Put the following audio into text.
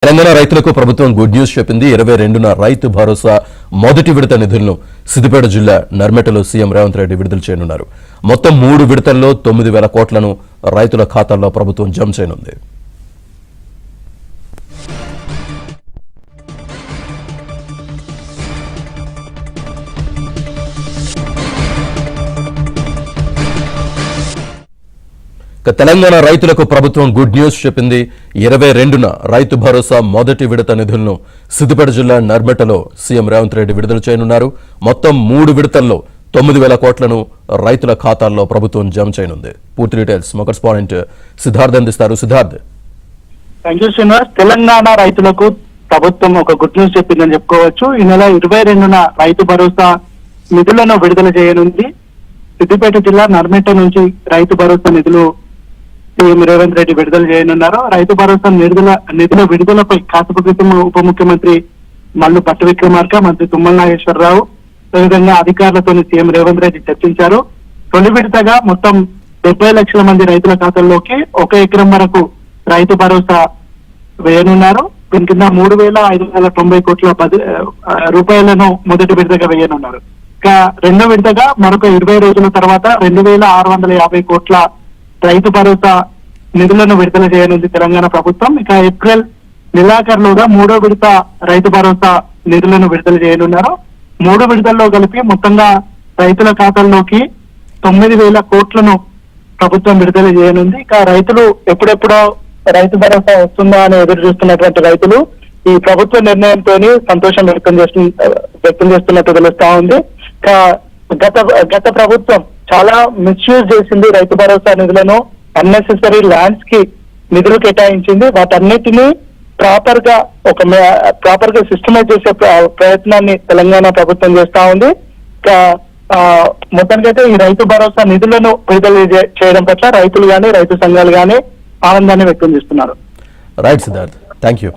తెలంగాణ రైతులకు ప్రభుత్వం good news చెప్పింది. 22న రైతు భరోసా మొదటి విడత నిధులను సిద్దిపేట జిల్లా నర్మెటలో సీఎం రేవంత్ రెడ్డి విడుదల చేయనున్నారు. మొత్తం 3 విడతల్లో 9,000 కోట్లను రైతుల ఖాతాల్లో ప్రభుత్వం జమ చేయనుంది. తెలంగాణ రైతులకు ప్రభుత్వం గుడ్ న్యూస్ చెప్పింది. 22న రైతు భరోసా మొదటి విడత నిధులను సిద్దిపేట జిల్లా నర్మెటలో సీఎం రేవంత్ రెడ్డి విడుదల చేయనున్నారు. మొత్తం 3 విడతల్లో 9,000 కోట్లను రైతుల ఖాతాల్లో ప్రభుత్వం జమ చేయనుంది. పూర్తి డీటెయిల్స్ మా కరెస్పాండెంట్ సిద్ధార్థ్ అందిస్తారు. సిద్ధార్థ్. Thank you Srinivas. తెలంగాణ రైతులకు ప్రభుత్వం ఒక గుడ్ న్యూస్ చెప్పిందని చెప్పుకోవచ్చు. ఈ నెల 22న రైతు భరోసా నిధులను విడుదల చేయనుంది. సిద్దిపేట జిల్లా నర్మెట నుంచి రైతు భరోసా నిధులు సీఎం రేవంత్ రెడ్డి విడుదల చేయనున్నారు. రైతు భరోసా నిధుల విడుదలపై కాసేపు క్రితం ఉప ముఖ్యమంత్రి మల్లు పట్టు విక్రమార్క, మంత్రి తుమ్మల నాగేశ్వరరావు అదేవిధంగా అధికారులతో సీఎం రేవంత్ రెడ్డి చర్చించారు. తొలి విడతగా మొత్తం 70 లక్షల మంది రైతుల ఖాతాల్లోకి 1 ఎకరం వరకు రైతు భరోసా వేయనున్నారు. దీని కింద 3,590 కోట్ల రూపాయలను మొదటి విడతగా వేయనున్నారు. ఇక రెండో విడతగా మరొక 20 రోజుల తర్వాత 2,650 కోట్ల రైతు భరోసా నిధులను విడుదల చేయనుంది తెలంగాణ ప్రభుత్వం. ఇక ఏప్రిల్ నెలాఖరులోగా 3వ విడత రైతు భరోసా నిధులను విడుదల చేయనున్నారు. 3 విడతల్లో కలిపి మొత్తంగా రైతుల ఖాతాల్లోకి 9,000 కోట్లను ప్రభుత్వం విడుదల చేయనుంది. ఇక రైతులు ఎప్పుడెప్పుడో రైతు భరోసా వస్తుందా అని ఎదురు చూస్తున్నటువంటి రైతులు ఈ ప్రభుత్వ నిర్ణయంతో సంతోషం వ్యక్తం చేస్తున్నట్టు తెలుస్తా ఉంది. గత ప్రభుత్వం చాలా మిస్యూజ్ చేసింది. రైతు భరోసా నిధులను అన్నెసెసరీ ల్యాండ్స్ కి నిధులు కేటాయించింది. వాటన్నిటినీ ప్రాపర్ గా సిస్టమైజ్ చేసే ప్రయత్నాన్ని తెలంగాణ ప్రభుత్వం చేస్తా ఉంది. మొత్తానికైతే ఈ రైతు భరోసా నిధులను విడుదల చేయడం పట్ల రైతులు గానీ రైతు సంఘాలు గానీ ఆనందాన్ని వ్యక్తం చేస్తున్నారు. Right Siddharth, thank you.